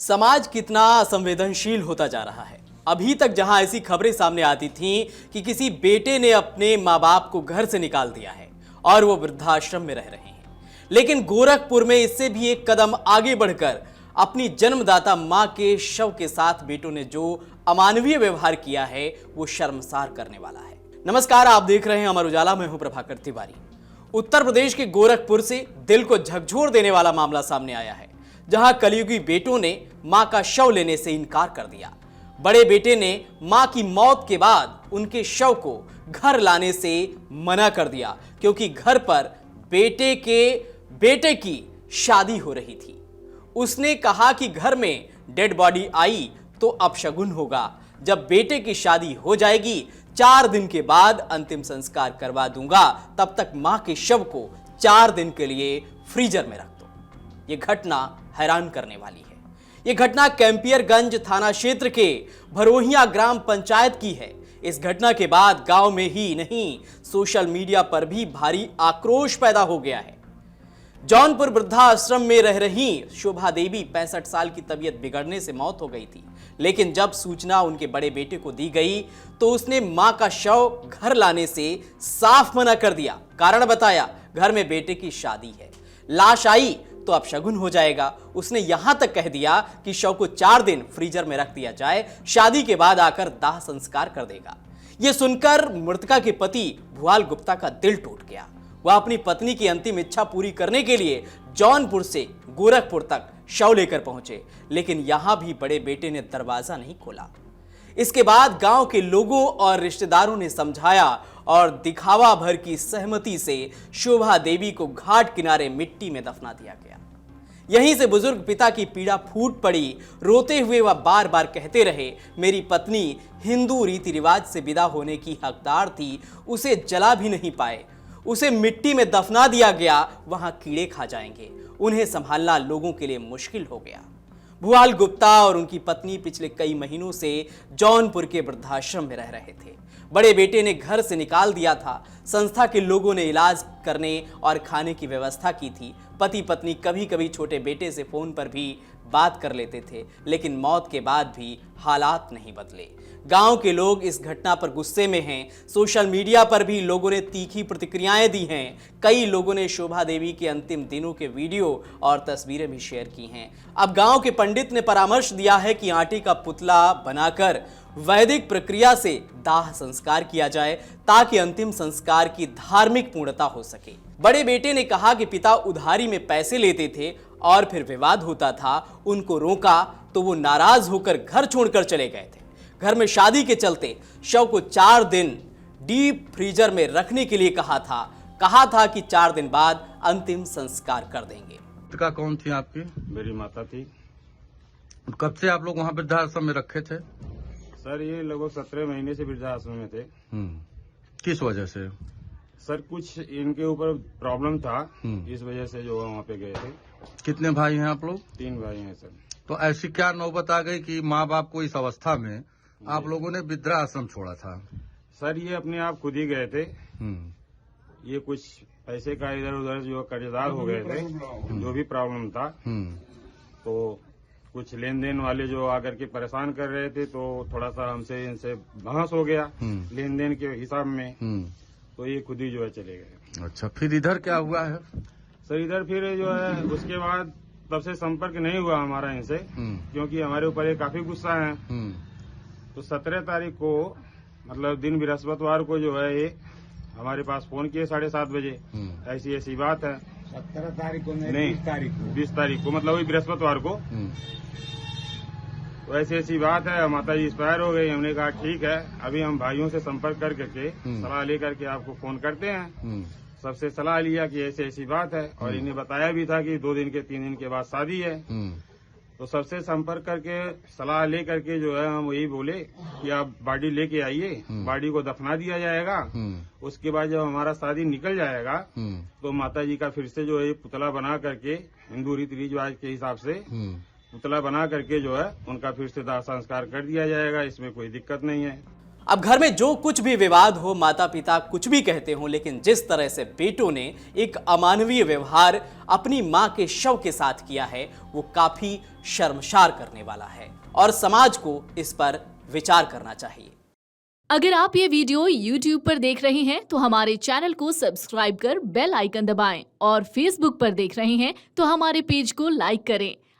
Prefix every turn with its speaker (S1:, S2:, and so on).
S1: समाज कितना संवेदनशील होता जा रहा है। अभी तक जहां ऐसी खबरें सामने आती थीं कि किसी बेटे ने अपने माँ बाप को घर से निकाल दिया है और वो वृद्धाश्रम में रह रहे हैं, लेकिन गोरखपुर में इससे भी एक कदम आगे बढ़कर अपनी जन्मदाता मां के शव के साथ बेटों ने जो अमानवीय व्यवहार किया है वो शर्मसार करने वाला है। नमस्कार, आप देख रहे हैं अमर उजाला। मैं हूं प्रभाकर तिवारी। उत्तर प्रदेश के गोरखपुर से दिल को झकझोर देने वाला मामला सामने आया है, जहां कलयुगी बेटों ने मां का शव लेने से इनकार कर दिया। बड़े बेटे ने मां की मौत के बाद उनके शव को घर लाने से मना कर दिया, क्योंकि घर पर बेटे की शादी हो रही थी। उसने कहा कि घर में डेड बॉडी आई तो अपशगुन होगा। जब बेटे की शादी हो जाएगी 4 दिन के बाद अंतिम संस्कार करवा दूंगा, तब तक मां के शव को 4 दिन के लिए फ्रीजर में रख दो। यह घटना हैरान करने वाली है। यह घटना कैंपियरगंज थाना क्षेत्र के भरोहिया ग्राम पंचायत की है। इस घटना के बाद गांव में ही नहीं, सोशल मीडिया पर भी भारी आक्रोश पैदा हो गया है। जौनपुर वृद्धाश्रम में रह रही शोभा देवी 65 साल की तबीयत बिगड़ने से मौत हो गई थी, लेकिन जब सूचना उनके बड़े बेटे को दी गई तो उसने मां का शव घर लाने से साफ मना कर दिया। कारण बताया, घर में बेटे की शादी है, लाश आई तो अपशगुन हो जाएगा। उसने यहां तक कह दिया कि शव को 4 दिन फ्रीजर में रख दिया जाए, शादी के बाद आकर दाह संस्कार कर देगा। यह सुनकर मृतका के पति भुआल गुप्ता का दिल टूट गया। वह अपनी पत्नी की अंतिम इच्छा पूरी करने के लिए जौनपुर से गोरखपुर तक शव लेकर पहुंचे, लेकिन यहां भी बड़े बेटे ने दरवाजा नहीं खोला। इसके बाद गांव के लोगों और रिश्तेदारों ने समझाया और दिखावा भर की सहमति से शोभा देवी को घाट किनारे मिट्टी में दफना दिया गया। यहीं से बुजुर्ग पिता की पीड़ा फूट पड़ी। रोते हुए वह बार बार कहते रहे, मेरी पत्नी हिंदू रीति रिवाज से विदा होने की हकदार थी, उसे जला भी नहीं पाए, उसे मिट्टी में दफना दिया गया, वहां कीड़े खा जाएंगे। उन्हें संभालना लोगों के लिए मुश्किल हो गया। भुआल गुप्ता और उनकी पत्नी पिछले कई महीनों से जौनपुर के वृद्धाश्रम में रह रहे थे। बड़े बेटे ने घर से निकाल दिया था। संस्था के लोगों ने इलाज करने और खाने की व्यवस्था की थी। पति पत्नी कभी कभी छोटे बेटे से फोन पर भी बात कर लेते थे, लेकिन मौत के बाद भी हालात नहीं बदले। गांव के लोग इस घटना पर गुस्से में हैं। सोशल मीडिया पर भी लोगों ने तीखी प्रतिक्रियाएं दी हैं। कई लोगों ने शोभा देवी के अंतिम दिनों के वीडियो और तस्वीरें भी शेयर की हैं। अब गांव के पंडित ने परामर्श दिया है कि आटे का पुतला बनाकर वैदिक प्रक्रिया से दाह संस्कार किया जाए, ताकि अंतिम संस्कार की धार्मिक पूर्णता हो सके। बड़े बेटे ने कहा कि पिता उधारी में पैसे लेते थे और फिर विवाद होता था। उनको रोका तो वो नाराज होकर घर छोड़कर चले गए थे। घर में शादी के चलते शव को 4 दिन डीप फ्रीजर में रखने के लिए कहा था कि 4 दिन बाद अंतिम संस्कार कर देंगे।
S2: का कौन थी आपकी?
S3: मेरी माता थी।
S2: कब से आप लोग वहाँ वृद्धाश्रम में रखे थे?
S3: सर ये लगभग 17 महीने से वृद्धाश्रम में थे।
S2: किस वजह से?
S3: सर कुछ इनके ऊपर प्रॉब्लम था, इस वजह से जो वहाँ पे गए थे।
S2: कितने भाई हैं आप लोग?
S3: 3 भाई हैं सर।
S2: तो ऐसी क्या नौबत आ गई कि माँ बाप को इस अवस्था में आप लोगों ने वृद्धाश्रम छोड़ा था?
S3: सर ये अपने आप खुद ही गए थे। ये कुछ पैसे का इधर उधर जो कर्जदार हो गए थे, जो भी प्रॉब्लम था, तो कुछ लेन देन वाले जो आकर के परेशान कर रहे थे, तो थोड़ा सा हमसे इनसे बहस हो गया लेन देन के हिसाब में, तो ये खुद ही जो है चले गए।
S2: अच्छा, फिर इधर क्या हुआ है?
S3: सर इधर फिर जो है उसके बाद तब से संपर्क नहीं हुआ हमारा इनसे, क्योंकि हमारे ऊपर ये काफी गुस्सा है। तो 17 तारीख को मतलब दिन बृहस्पतिवार को जो है ये हमारे पास फोन किए 7:30 बजे, ऐसी बात है।
S4: 17 तारीख को
S3: नहीं, 20 तारीख को मतलब वही बृहस्पतिवार को। तो ऐसी बात है, माता जी एक्सपायर हो गई। हमने कहा ठीक है, अभी हम भाइयों से संपर्क करके सलाह लेकर के आपको फोन करते हैं। सबसे सलाह लिया कि ऐसी बात है, और इन्हें बताया भी था कि 2 दिन के 3 दिन के बाद शादी है। तो सबसे संपर्क करके सलाह ले करके जो है हम वही बोले कि आप बॉडी लेके आइए, बॉडी को दफना दिया जाएगा। उसके बाद जब हमारा शादी निकल जाएगा तो माता जी का फिर से जो है पुतला बना करके हिंदू रीति रिवाज के हिसाब से पुतला बना करके जो है उनका फिर से दाह संस्कार कर दिया जाएगा। इसमें कोई दिक्कत नहीं है।
S1: अब घर में जो कुछ भी विवाद हो, माता पिता कुछ भी कहते हो, लेकिन जिस तरह से बेटों ने एक अमानवीय व्यवहार अपनी मां के शव के साथ किया है, वो काफी शर्मसार करने वाला है और समाज को इस पर विचार करना चाहिए।
S4: अगर आप ये वीडियो YouTube पर देख रहे हैं तो हमारे चैनल को सब्सक्राइब कर बेल आइकन दबाएं और Facebook पर देख रहे हैं तो हमारे पेज को लाइक करें।